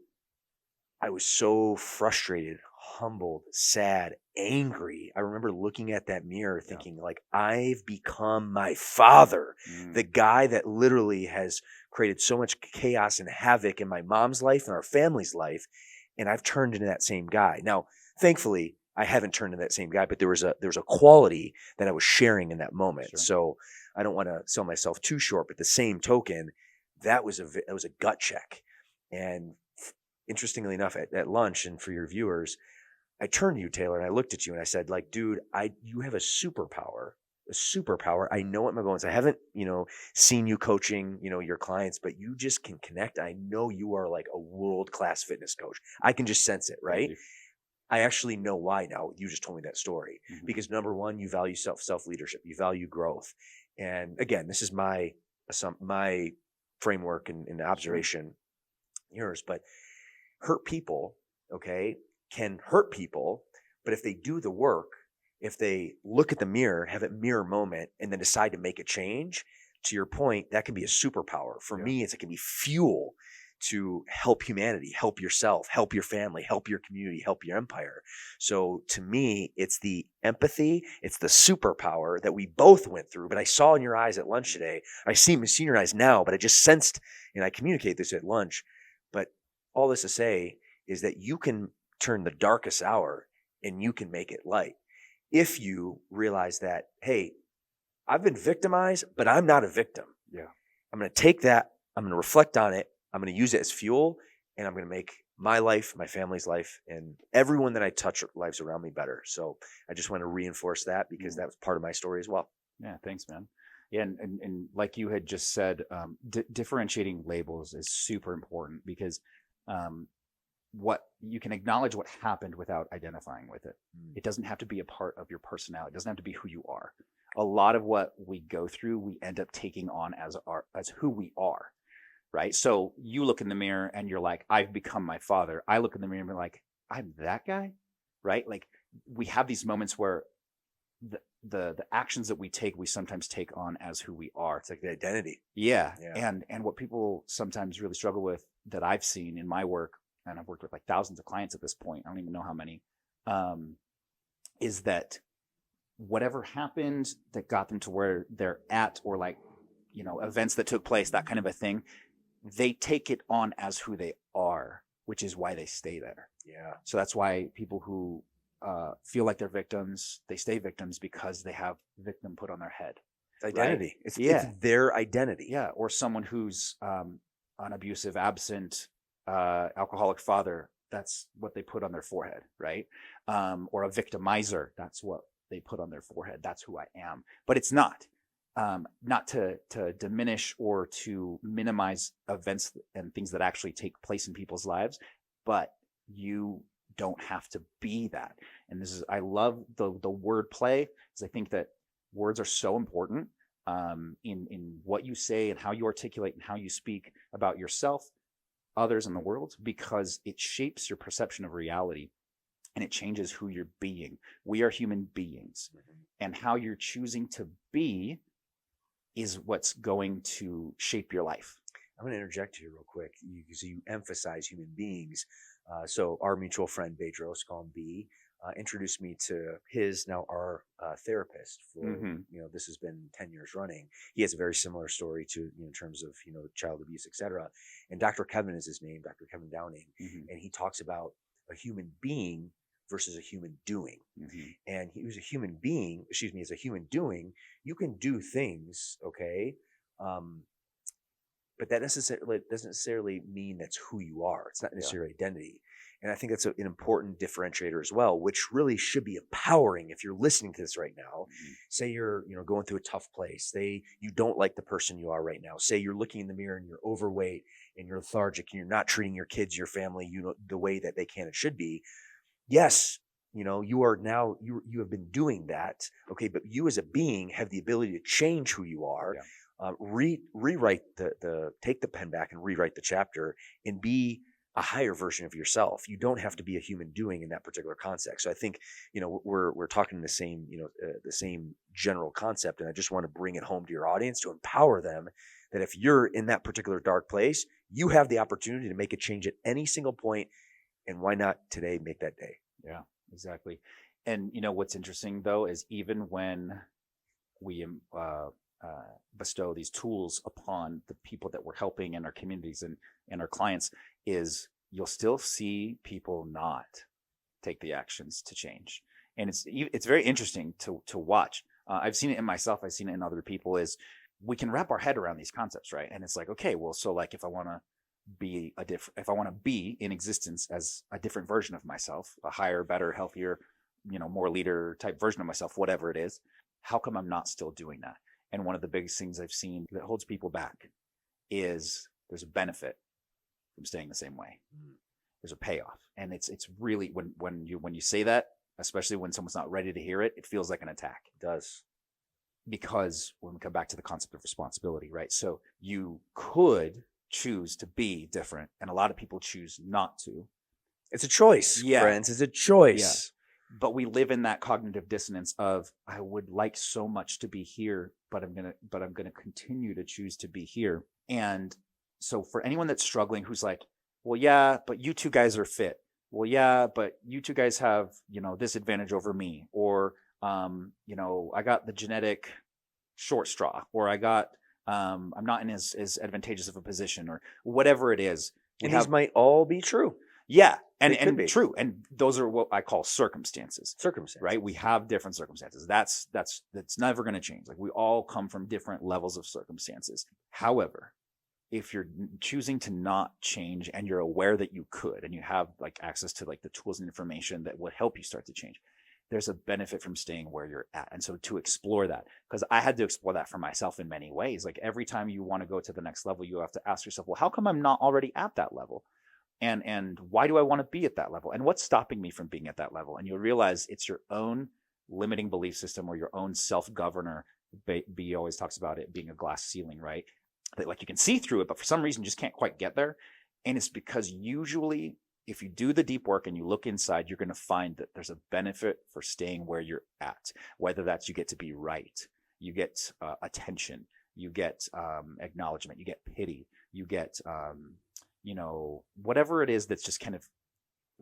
[SPEAKER 2] I was so frustrated, humbled, sad, angry. I remember looking at that mirror thinking, like, I've become my father, the guy that literally has created so much chaos and havoc in my mom's life and our family's life. And I've turned into that same guy. Now, thankfully, I haven't turned into that same guy, but there was a quality that I was sharing in that moment.
[SPEAKER 1] Sure.
[SPEAKER 2] So I don't want to sell myself too short, but the same token, that was a gut check. And interestingly enough, at lunch, and for your viewers, I turned to you, Taylor, and I looked at you and I said, like, dude, you have a superpower. I know it in my bones. I haven't, seen you coaching, your clients, but you just can connect. I know you are like a world-class fitness coach. I can just sense it, right? I actually know why now. You just told me that story.
[SPEAKER 1] Mm-hmm.
[SPEAKER 2] Because number one, you value self-leadership. You value growth. And again, this is my framework and observation, yours, but hurt people, okay, can hurt people. But if they do the work, if they look at the mirror, have a mirror moment, and then decide to make a change, to your point, that can be a superpower. For me, it can be fuel to help humanity, help yourself, help your family, help your community, help your empire. So to me, it's the empathy, it's the superpower that we both went through. But I saw in your eyes at lunch today, I see in your eyes now, but I just sensed, and I communicate this at lunch. But all this to say is that you can turn the darkest hour and you can make it light. If you realize that, hey, I've been victimized, but I'm not a victim.
[SPEAKER 1] Yeah.
[SPEAKER 2] I'm going to take that. I'm going to reflect on it. I'm going to use it as fuel, and I'm going to make my life, my family's life, and everyone that I touch lives around me better. So I just want to reinforce that because that was part of my story as well.
[SPEAKER 1] Yeah. Thanks, man. Yeah. And like you had just said, differentiating labels is super important because what you can acknowledge what happened without identifying with it. It doesn't have to be a part of your personality. It doesn't have to be who you are. A lot of what we go through, we end up taking on as who we are. Right. So you look in the mirror and you're like, I've become my father. I look in the mirror and be like, I'm that guy. Right. Like we have these moments where the actions that we take, we sometimes take on as who we are.
[SPEAKER 2] It's like the identity.
[SPEAKER 1] Yeah. And what people sometimes really struggle with that I've seen in my work, and I've worked with like thousands of clients at this point, I don't even know how many, is that whatever happened that got them to where they're at, or like, events that took place, that kind of a thing, they take it on as who they are, which is why they stay there.
[SPEAKER 2] Yeah.
[SPEAKER 1] So that's why people who feel like they're victims, they stay victims because they have victim put on their head.
[SPEAKER 2] It's identity.
[SPEAKER 1] Right?
[SPEAKER 2] It's their identity.
[SPEAKER 1] Yeah. Or someone who's an abusive, absent, alcoholic father, that's what they put on their forehead, right? Or a victimizer, that's what they put on their forehead. That's who I am. But it's not. Not to diminish or to minimize events and things that actually take place in people's lives, but you don't have to be that. And I love the word play, because I think that words are so important in what you say and how you articulate and how you speak about yourself, others, in the world, because it shapes your perception of reality and it changes who you're being. We are human beings, and how you're choosing to be is what's going to shape your life.
[SPEAKER 2] I'm going to interject here real quick because you emphasize human beings. So our mutual friend, Bedros, call him B, introduced me to our therapist for, this has been 10 years running. He has a very similar story to, in terms of, child abuse, et cetera. And Dr. Kevin is his name, Dr. Kevin Downing. And he talks about a human being versus a human doing. And he was a human being, as a human doing, you can do things, okay, but that doesn't necessarily mean that's who you are. It's not
[SPEAKER 1] Yeah.
[SPEAKER 2] necessarily identity. And I think that's an important differentiator as well, which really should be empowering if you're listening to this right now.
[SPEAKER 1] Mhm.
[SPEAKER 2] Say you're, going through a tough place. Say you don't like the person you are right now. Say you're looking in the mirror and you're overweight and you're lethargic and you're not treating your kids, your family, the way that they can and should be. Yes, you are now, you have been doing that. Okay. But you as a being have the ability to change who you are.
[SPEAKER 1] Yeah.
[SPEAKER 2] Rewrite take the pen back and rewrite the chapter and be a higher version of yourself. You don't have to be a human doing in that particular context. So I think, we're talking the same, the same general concept. And I just want to bring it home to your audience to empower them that if you're in that particular dark place, you have the opportunity to make a change at any single point. And why not today make that day?
[SPEAKER 1] Yeah, exactly. And what's interesting though is even when we bestow these tools upon the people that we're helping in our communities and our clients, is you'll still see people not take the actions to change. And it's very interesting to watch. I've seen it in myself. I've seen it in other people. Is we can wrap our head around these concepts, right? And it's like, okay, well, so like if I want to be in existence as a different version of myself, a higher, better, healthier, more leader type version of myself, whatever it is, how come I'm not still doing that? And one of the biggest things I've seen that holds people back is there's a benefit from staying the same way. There's a payoff. And it's really when you say that, especially when someone's not ready to hear it, it feels like an attack.
[SPEAKER 2] It does.
[SPEAKER 1] Because when we come back to the concept of responsibility, right? So you could choose to be different, and a lot of people choose not to.
[SPEAKER 2] It's a choice, friends. It's a choice.
[SPEAKER 1] Yeah. But we live in that cognitive dissonance of, I would like so much to be here, but I'm gonna continue to choose to be here. And so for anyone that's struggling, who's like, well, yeah, but you two guys are fit. Well, yeah, but you two guys have, this advantage over me, or I got the genetic short straw, or I got I'm not in as advantageous of a position, or whatever it is.
[SPEAKER 2] These might all be true.
[SPEAKER 1] Yeah. And true. And those are what I call circumstances, right? We have different circumstances. That's never going to change. Like we all come from different levels of circumstances. However, if you're choosing to not change and you're aware that you could, and you have like access to like the tools and information that will help you start to change, there's a benefit from staying where you're at. And so to explore that, because I had to explore that for myself in many ways. Like every time you want to go to the next level, you have to ask yourself, well, how come I'm not already at that level? And why do I want to be at that level? And what's stopping me from being at that level? And you'll realize it's your own limiting belief system, or your own self-governor. B always talks about it being a glass ceiling, right? That like you can see through it, but for some reason you just can't quite get there. And it's because usually if you do the deep work and you look inside, you're going to find that there's a benefit for staying where you're at, whether that's you get to be right, you get attention, you get acknowledgement, you get pity, you get, whatever it is that's just kind of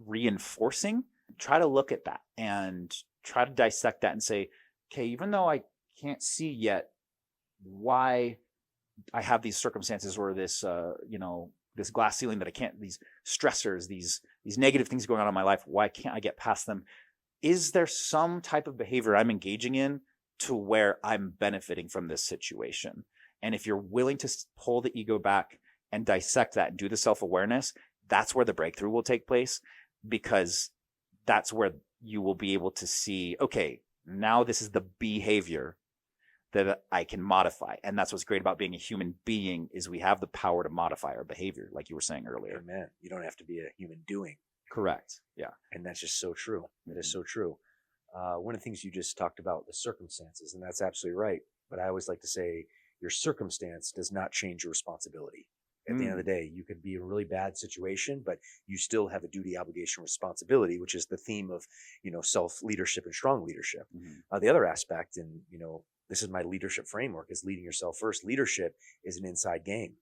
[SPEAKER 1] reinforcing. Try to look at that and try to dissect that and say, okay, even though I can't see yet why I have these circumstances, or this, this glass ceiling that I can't, these stressors, these negative things going on in my life, why can't I get past them? Is there some type of behavior I'm engaging in to where I'm benefiting from this situation? And if you're willing to pull the ego back and dissect that and do the self-awareness, that's where the breakthrough will take place, because that's where you will be able to see, okay, now this is the behavior that I can modify. And that's what's great about being a human being, is we have the power to modify our behavior, like you were saying earlier.
[SPEAKER 2] Amen. You don't have to be a human doing.
[SPEAKER 1] Correct. Yeah.
[SPEAKER 2] And that's just so true. That is so true. One of the things you just talked about, the circumstances, and that's absolutely right. But I always like to say, your circumstance does not change your responsibility. At the end of the day, you could be in a really bad situation, but you still have a duty, obligation, responsibility, which is the theme of, self-leadership and strong leadership. The other aspect, and, this is my leadership framework, is leading yourself first. Leadership is an inside game.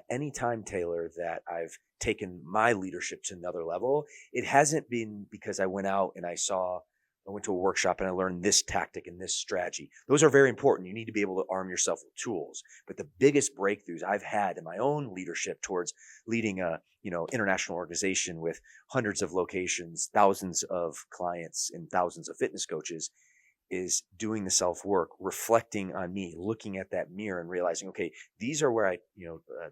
[SPEAKER 2] Anytime, Taylor, that I've taken my leadership to another level, it hasn't been because I went out and I went to a workshop and I learned this tactic and this strategy. Those are very important. You need to be able to arm yourself with tools. But the biggest breakthroughs I've had in my own leadership towards leading a, international organization with hundreds of locations, thousands of clients, and thousands of fitness coaches is doing the self work, reflecting on me, looking at that mirror and realizing, okay, these are where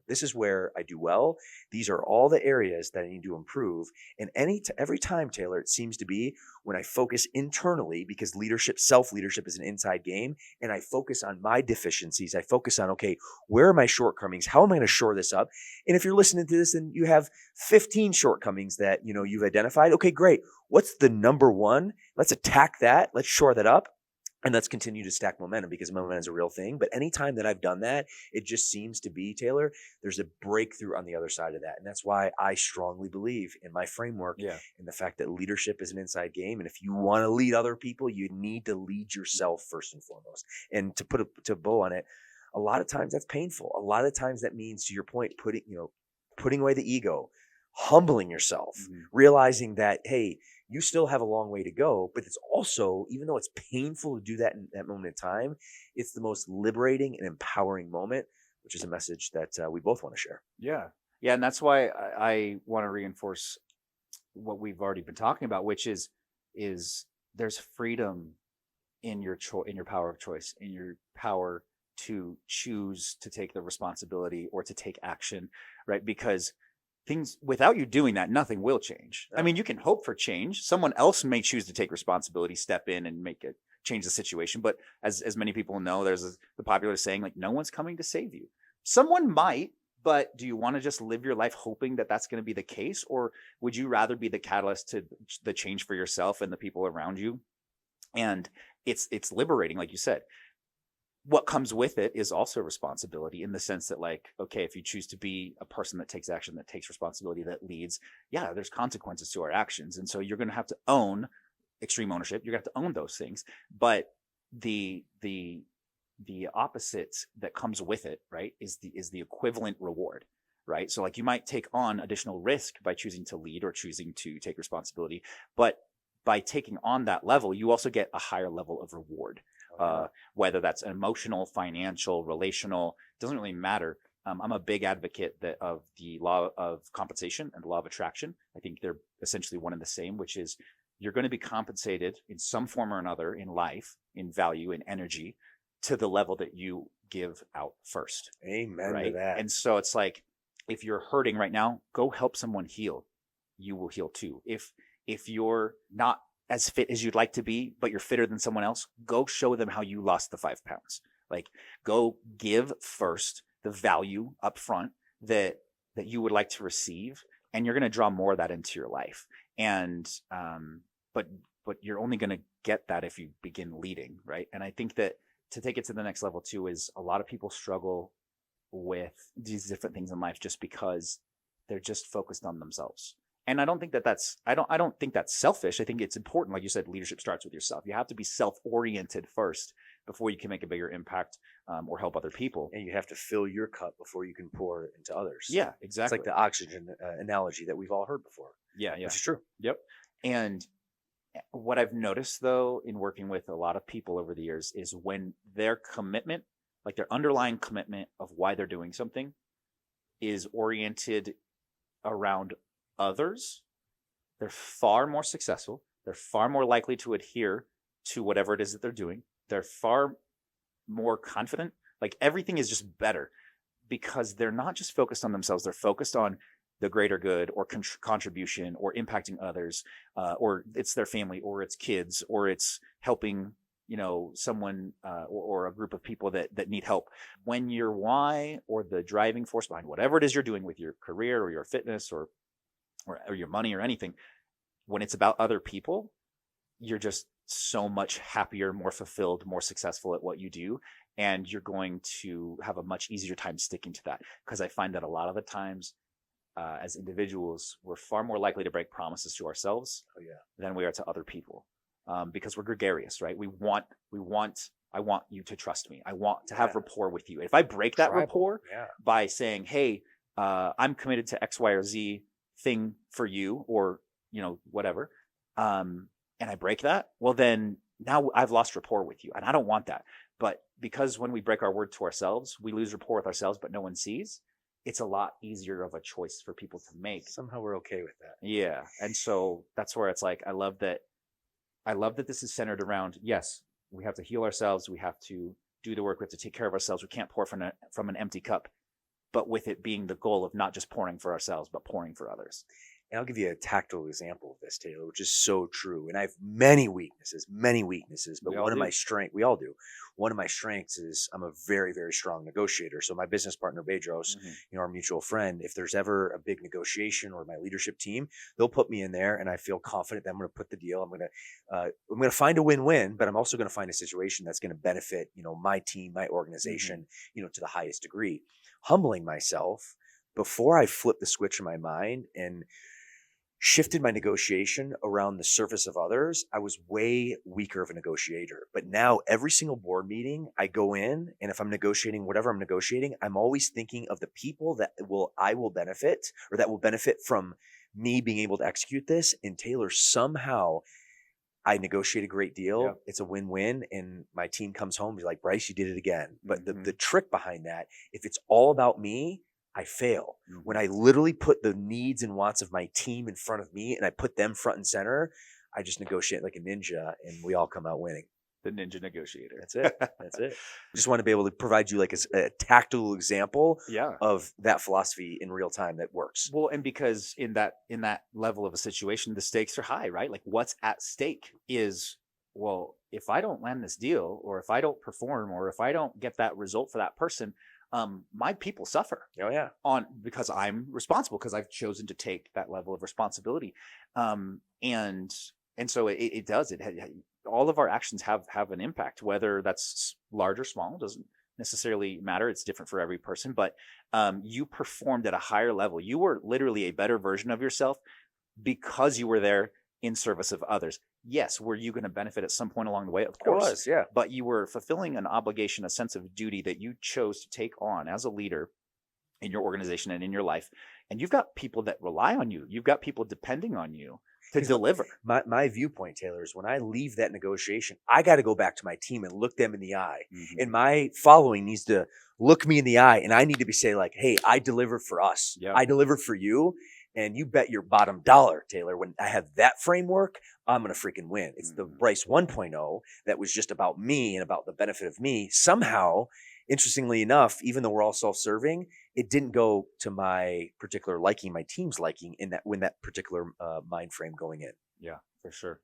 [SPEAKER 2] this is where I do well. These are all the areas that I need to improve. And every time, Taylor, it seems to be when I focus internally, because self-leadership is an inside game, and I focus on my deficiencies. I focus on, okay, where are my shortcomings? How am I going to shore this up? And if you're listening to this and you have 15 shortcomings that, you've identified, okay, great. What's the number one? Let's attack that. Let's shore that up. And let's continue to stack momentum, because momentum is a real thing. But anytime that I've done that, it just seems to be, Taylor, there's a breakthrough on the other side of that. And that's why I strongly believe in my framework, in the fact that leadership is an inside game. And if you want to lead other people, you need to lead yourself first and foremost. And to put a bow on it, a lot of times that's painful. A lot of times that means, to your point, putting away the ego, humbling yourself, realizing that, hey, you still have a long way to go, but it's also, even though it's painful to do that in that moment in time, it's the most liberating and empowering moment, which is a message that we both want to share.
[SPEAKER 1] Yeah. Yeah. And that's why I want to reinforce what we've already been talking about, which is there's freedom in your power of choice, in your power to choose to take the responsibility or to take action, right? Because things, without you doing that, nothing will change. I mean, you can hope for change. Someone else may choose to take responsibility, step in and change the situation. But as many people know, there's the popular saying, like, no one's coming to save you. Someone might, but do you want to just live your life hoping that that's going to be the case? Or would you rather be the catalyst to the change for yourself and the people around you? And it's liberating, like you said. What comes with it is also responsibility, in the sense that, like, okay, if you choose to be a person that takes action, that takes responsibility, that leads, there's consequences to our actions. And so you're going to have to own extreme ownership. You're going to have to own those things. But the opposite that comes with it, right, is the equivalent reward, right? So, like, you might take on additional risk by choosing to lead or choosing to take responsibility, but by taking on that level, you also get a higher level of reward. Whether that's emotional, financial, relational, doesn't really matter. I'm a big advocate of the law of compensation and the law of attraction. I think they're essentially one and the same, which is you're going to be compensated in some form or another in life, in value, in energy, to the level that you give out first.
[SPEAKER 2] Amen
[SPEAKER 1] right?
[SPEAKER 2] to that.
[SPEAKER 1] And so it's like, if you're hurting right now, go help someone heal. You will heal too. If you're not as fit as you'd like to be, but you're fitter than someone else, go show them how you lost the 5 pounds. Like, go give first the value up front that you would like to receive, and you're going to draw more of that into your life. And but you're only going to get that if you begin leading, right? And I think that to take it to the next level too is, a lot of people struggle with these different things in life just because they're just focused on themselves. And I don't think I don't think that's selfish. I think it's important. Like you said, leadership starts with yourself. You have to be self-oriented first before you can make a bigger impact or help other people.
[SPEAKER 2] And you have to fill your cup before you can pour into others.
[SPEAKER 1] Yeah, exactly.
[SPEAKER 2] It's like the oxygen analogy that we've all heard before.
[SPEAKER 1] Yeah.
[SPEAKER 2] Which is true.
[SPEAKER 1] Yep. And what I've noticed, though, in working with a lot of people over the years, is when their commitment, like their underlying commitment of why they're doing something, is oriented around others, they're far more successful. They're far more likely to adhere to whatever it is that they're doing. They're far more confident. Like, everything is just better because they're not just focused on themselves. They're focused on the greater good, or contribution, or impacting others, or it's their family, or it's kids, or it's helping, someone or a group of people that need help. When your why, or the driving force behind whatever it is you're doing with your career or your fitness or your money or anything, when it's about other people, you're just so much happier, more fulfilled, more successful at what you do. And you're going to have a much easier time sticking to that. Because I find that a lot of the times, as individuals, we're far more likely to break promises to ourselves than we are to other people. Because we're gregarious, right? I want you to trust me. I want to have rapport with you. If I break that rapport by saying, hey, I'm committed to X, Y, or Z thing for you, or, whatever, and I break that, well, then now I've lost rapport with you, and I don't want that. But because when we break our word to ourselves, we lose rapport with ourselves, but no one sees, it's a lot easier of a choice for people to make.
[SPEAKER 2] Somehow we're okay with that.
[SPEAKER 1] Yeah. And so that's where it's like, I love that this is centered around, yes, we have to heal ourselves. We have to do the work. We have to take care of ourselves. We can't pour from an empty cup, but with it being the goal of not just pouring for ourselves, but pouring for others.
[SPEAKER 2] And I'll give you a tactile example of this, Taylor, which is so true. And I have many weaknesses, but one of my strengths, we all do. One of my strengths is I'm a very, very strong negotiator. So my business partner, Bedros, our mutual friend, if there's ever a big negotiation or my leadership team, they'll put me in there and I feel confident that I'm going to put the deal. I'm going to find a win-win, but I'm also going to find a situation that's going to benefit, my team, my organization, to the highest degree. Humbling myself before I flip the switch in my mind and shifted my negotiation around the surface of others, I was way weaker of a negotiator. But now every single board meeting I go in, and if I'm negotiating whatever I'm negotiating, I'm always thinking of the people that I will benefit, or that will benefit from me being able to execute this. And Taylor, somehow I negotiate a great deal. Yeah. It's a win-win. And my team comes home and be like, Bryce, you did it again. But the trick behind that, if it's all about me, I fail. When I literally put the needs and wants of my team in front of me and I put them front and center, I just negotiate like a ninja and we all come out winning.
[SPEAKER 1] The ninja negotiator.
[SPEAKER 2] That's it. That's it. Just want to be able to provide you like a tactile example of that philosophy in real time that works.
[SPEAKER 1] Well, and because in that level of a situation, the stakes are high, right? Like what's at stake is, well, if I don't land this deal, or if I don't perform, or if I don't get that result for that person, my people suffer.
[SPEAKER 2] Oh yeah.
[SPEAKER 1] Because I'm responsible, because I've chosen to take that level of responsibility. And so it does, all of our actions have an impact, whether that's large or small, doesn't necessarily matter. It's different for every person, but, you performed at a higher level. You were literally a better version of yourself because you were there in service of others. Yes, were you going to benefit at some point along the way? Of course.
[SPEAKER 2] It was, yeah.
[SPEAKER 1] But you were fulfilling an obligation, a sense of duty that you chose to take on as a leader in your organization and in your life. And you've got people that rely on you. You've got people depending on you to deliver.
[SPEAKER 2] My viewpoint, Taylor, is when I leave that negotiation, I got to go back to my team and look them in the eye. And my following needs to look me in the eye. And I need to say like, hey, I delivered for us. Yeah. I delivered for you. And you bet your bottom dollar, Taylor, when I have that framework, I'm going to freaking win. It's the Bryce 1.0 that was just about me and about the benefit of me. Somehow, interestingly enough, even though we're all self-serving, it didn't go to my particular liking, my team's liking when that particular mind frame going in.
[SPEAKER 1] Yeah, for sure.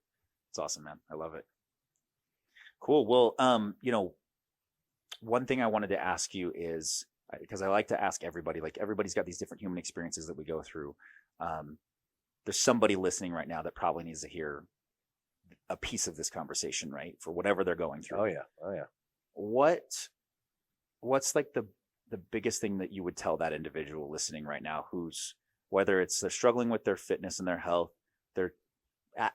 [SPEAKER 1] It's awesome, man. I love it. Cool. Well, one thing I wanted to ask you is, because I like to ask everybody, like everybody's got these different human experiences that we go through. There's somebody listening right now that probably needs to hear a piece of this conversation, right? For whatever they're going through.
[SPEAKER 2] Oh yeah.
[SPEAKER 1] What's like the biggest thing that you would tell that individual listening right now, who's, whether it's they're struggling with their fitness and their health, their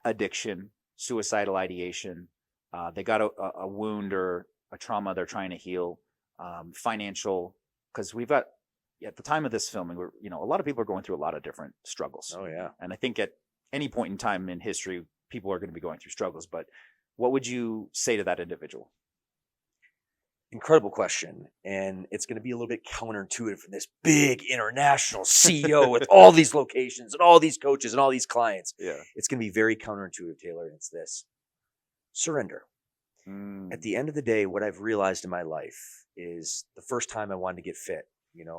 [SPEAKER 1] addiction, suicidal ideation, they got a wound or a trauma they're trying to heal, financial, because we've got, at the time of this filming, a lot of people are going through a lot of different struggles.
[SPEAKER 2] Oh yeah.
[SPEAKER 1] And I think at any point in time in history, people are going to be going through struggles. But what would you say to that individual?
[SPEAKER 2] Incredible question. And it's going to be a little bit counterintuitive from this big international CEO with all these locations and all these coaches and all these clients.
[SPEAKER 1] Yeah.
[SPEAKER 2] It's going to be very counterintuitive, Taylor. And it's this: surrender. At the end of the day, what I've realized in my life is the first time I wanted to get fit.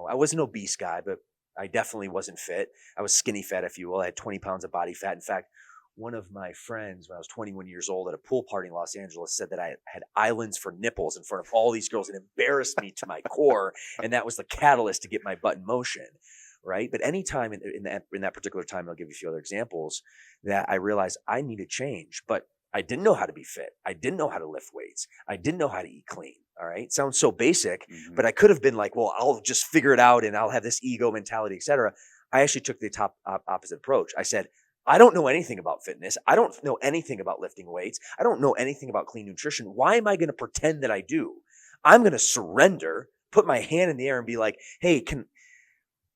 [SPEAKER 2] I was an obese guy, but I definitely wasn't fit. I was skinny fat, if you will. I had 20 pounds of body fat. In fact, one of my friends, when I was 21 years old at a pool party in Los Angeles, said that I had islands for nipples in front of all these girls. It embarrassed me to my core. And that was the catalyst to get my butt in motion. Right. But anytime in that particular time, I'll give you a few other examples, that I realized I needed change, but I didn't know how to be fit. I didn't know how to lift weights. I didn't know how to eat clean. All right. Sounds so basic, but I could have been like, well, I'll just figure it out and I'll have this ego mentality, et cetera. I actually took the opposite approach. I said, I don't know anything about fitness. I don't know anything about lifting weights. I don't know anything about clean nutrition. Why am I going to pretend that I do? I'm going to surrender, put my hand in the air and be like, hey,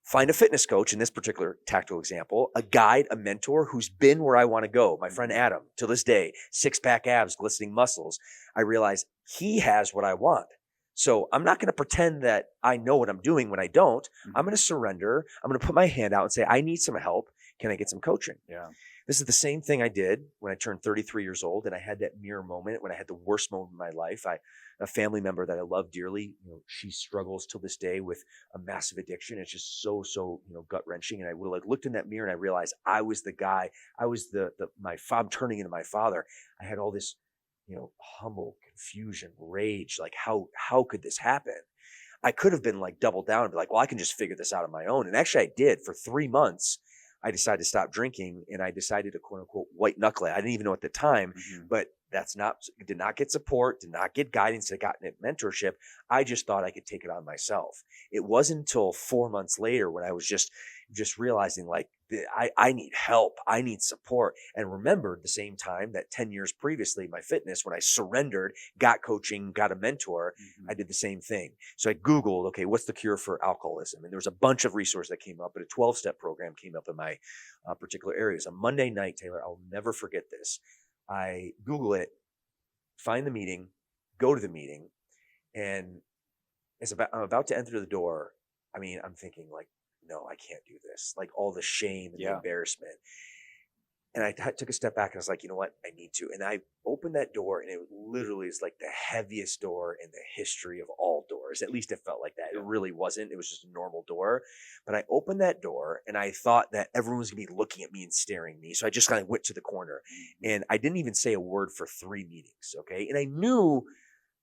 [SPEAKER 2] find a fitness coach, in this particular tactical example, a guide, a mentor who's been where I want to go. My friend Adam, to this day, 6-pack abs, glistening muscles. I realize he has what I want. So I'm not going to pretend that I know what I'm doing when I don't. I'm going to surrender. I'm going to put my hand out and say, I need some help. Can I get some coaching?
[SPEAKER 1] Yeah.
[SPEAKER 2] This is the same thing I did when I turned 33 years old, and I had that mirror moment when I had the worst moment of my life. A family member that I love dearly, she struggles till this day with a massive addiction. It's just so gut wrenching. And I would looked in that mirror and I realized I was the guy. I was I'm turning into my father. I had all this, humble confusion, rage. Like how could this happen? I could have been like double down and be like, well, I can just figure this out on my own. And actually I did. For 3 months. I decided to stop drinking, and I decided to quote unquote white knuckle it. I didn't even know at the time, but did not get support, did not get guidance, did not get mentorship. I just thought I could take it on myself. It wasn't until 4 months later when I was just realizing like I need help, I need support, and remembered the same time that 10 years previously, my fitness, when I surrendered, got coaching, got a mentor, I did the same thing. So I Googled, okay, what's the cure for alcoholism? And there was a bunch of resources that came up, but a 12-step program came up in my particular areas. A Monday night, Taylor, I'll never forget this. I Google it, find the meeting, go to the meeting, and I'm about to enter the door. I mean, I'm thinking like, no, I can't do this. Like all the shame and the embarrassment. And I took a step back and I was like, you know what? I need to. And I opened that door, and it literally is like the heaviest door in the history of all doors. At least it felt like that. It really wasn't. It was just a normal door. But I opened that door, and I thought that everyone was going to be looking at me and staring at me. So I just kind of went to the corner, and I didn't even say a word for 3 meetings. Okay. And I knew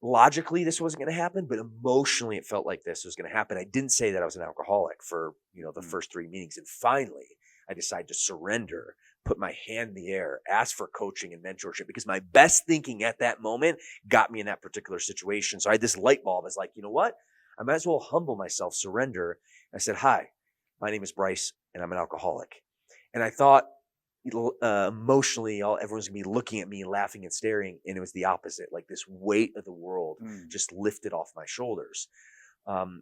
[SPEAKER 2] logically this wasn't going to happen, but emotionally it felt like this was going to happen. I didn't say that I was an alcoholic for, the first 3 meetings. And finally I decided to surrender, put my hand in the air, ask for coaching and mentorship, because my best thinking at that moment got me in that particular situation. So I had this light bulb. I was like, you know what? I might as well humble myself, surrender. I said, hi, my name is Bryce and I'm an alcoholic. And I thought emotionally, everyone's gonna be looking at me, laughing and staring. And it was the opposite. Like this weight of the world just lifted off my shoulders.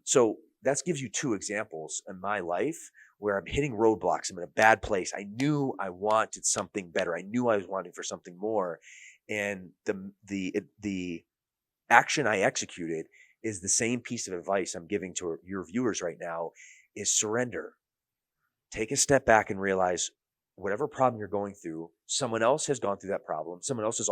[SPEAKER 2] So that gives you 2 examples in my life where I'm hitting roadblocks. I'm in a bad place. I knew I wanted something better. I knew I was wanting for something more. And the action I executed is the same piece of advice I'm giving to your viewers right now is surrender. Take a step back and realize whatever problem you're going through, someone else has gone through that problem. Someone else has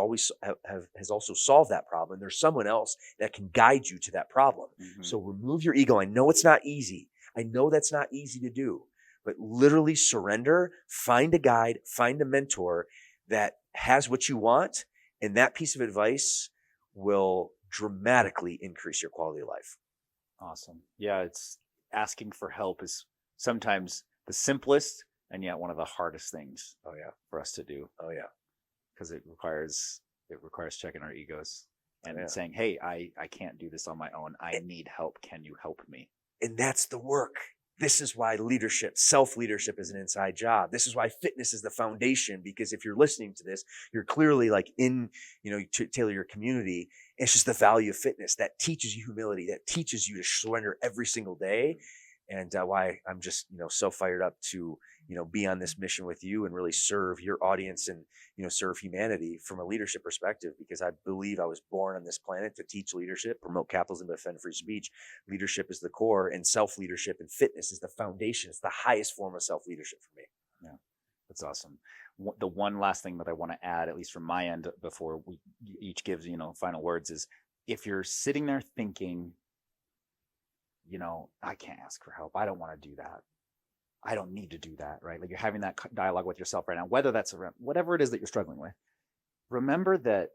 [SPEAKER 2] has also solved that problem. There's someone else that can guide you to that problem. So remove your ego. I know it's not easy. I know that's not easy to do, but literally surrender, find a guide, find a mentor that has what you want. And that piece of advice will dramatically increase your quality of life.
[SPEAKER 1] Awesome. Yeah. It's asking for help is sometimes the simplest and yet one of the hardest things for us to do. Because it requires checking our egos and saying, hey, I can't do this on my own. I need help. Can you help me?
[SPEAKER 2] And that's the work. This is why self-leadership is an inside job. This is why fitness is the foundation, because if you're listening to this, you're clearly like in, Taylor, your community. It's just the value of fitness that teaches you humility, that teaches you to surrender every single day. And why I'm just, so fired up to, be on this mission with you and really serve your audience and, serve humanity from a leadership perspective, because I believe I was born on this planet to teach leadership, promote capitalism, defend free speech. Leadership is the core, and self-leadership and fitness is the foundation. It's the highest form of self-leadership for me.
[SPEAKER 1] Yeah, that's awesome. The one last thing that I want to add, at least from my end, before we each gives, final words, is if you're sitting there thinking, I can't ask for help. I don't want to do that. I don't need to do that, right? Like you're having that dialogue with yourself right now, whether that's around whatever it is that you're struggling with. Remember that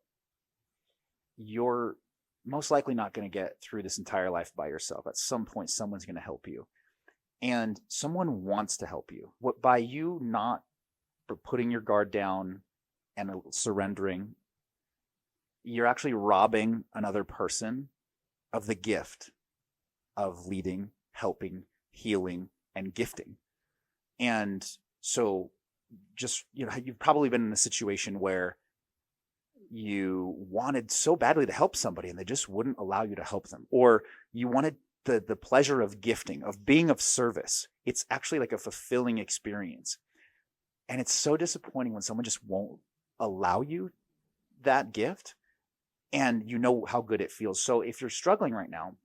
[SPEAKER 1] you're most likely not going to get through this entire life by yourself. At some point, someone's going to help you, and someone wants to help you. What by you not putting your guard down and surrendering, you're actually robbing another person of the gift of leading, helping, healing, and gifting. And so just, you've probably been in a situation where you wanted so badly to help somebody and they just wouldn't allow you to help them. Or you wanted the pleasure of gifting, of being of service. It's actually like a fulfilling experience. And it's so disappointing when someone just won't allow you that gift, and you know how good it feels. So if you're struggling right now,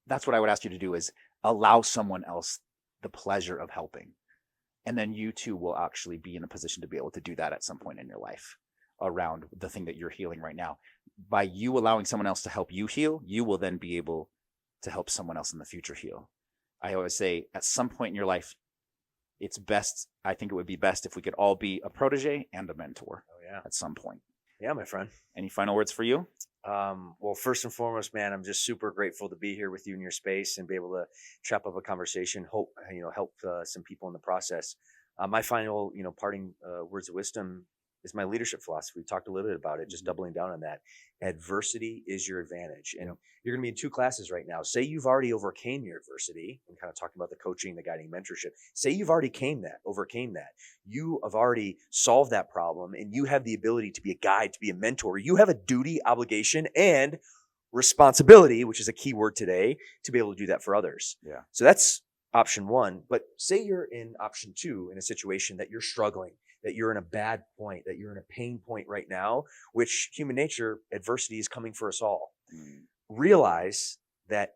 [SPEAKER 1] that's what I would ask you to do, is allow someone else the pleasure of helping. And then you too will actually be in a position to be able to do that at some point in your life around the thing that you're healing right now. By you allowing someone else to help you heal, you will then be able to help someone else in the future heal. I always say at some point in your life, it's best, I think it would be best if we could all be a protege and a mentor at some point.
[SPEAKER 2] Yeah, my friend.
[SPEAKER 1] Any final words for you?
[SPEAKER 2] Well, first and foremost, man, I'm just super grateful to be here with you in your space and be able to chop up a conversation, help some people in the process. My final, parting words of wisdom is my leadership philosophy. We talked a little bit about it, just doubling down on that. Adversity is your advantage. And you're going to be in 2 classes right now. Say you've already overcame your adversity, and kind of talking about the coaching, the guiding, mentorship. Say you've already overcame that. You have already solved that problem, and you have the ability to be a guide, to be a mentor. You have a duty, obligation, and responsibility, which is a key word today, to be able to do that for others.
[SPEAKER 1] Yeah.
[SPEAKER 2] So that's option 1. But say you're in option 2 in a situation that you're struggling, that you're in a bad point, that you're in a pain point right now, which human nature, adversity is coming for us all. Realize that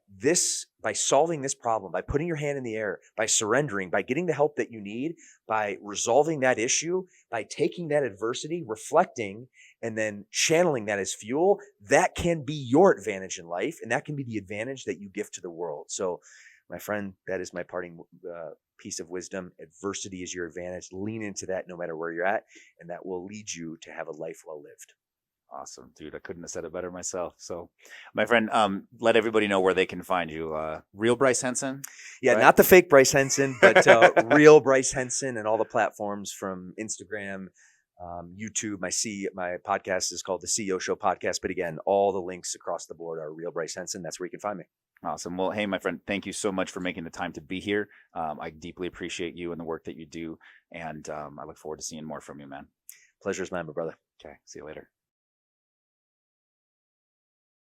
[SPEAKER 2] by solving this problem, by putting your hand in the air, by surrendering, by getting the help that you need, by resolving that issue, by taking that adversity, reflecting, and then channeling that as fuel, that can be your advantage in life. And that can be the advantage that you give to the world. So my friend, that is my parting piece of wisdom. Adversity is your advantage. Lean into that no matter where you're at, and that will lead you to have a life well lived.
[SPEAKER 1] Awesome, dude. I couldn't have said it better myself. So, my friend, let everybody know where they can find you. Real Bryce Henson?
[SPEAKER 2] Yeah, right? Not the fake Bryce Henson, but real Bryce Henson, and all the platforms from Instagram, YouTube. My podcast is called the CEO Show Podcast. But again, all the links across the board are Real Bryce Henson. That's where you can find me.
[SPEAKER 1] Awesome. Well, hey, my friend, thank you so much for making the time to be here. I deeply appreciate you and the work that you do. And I look forward to seeing more from you, man.
[SPEAKER 2] Pleasure's mine, my brother.
[SPEAKER 1] Okay. See you later.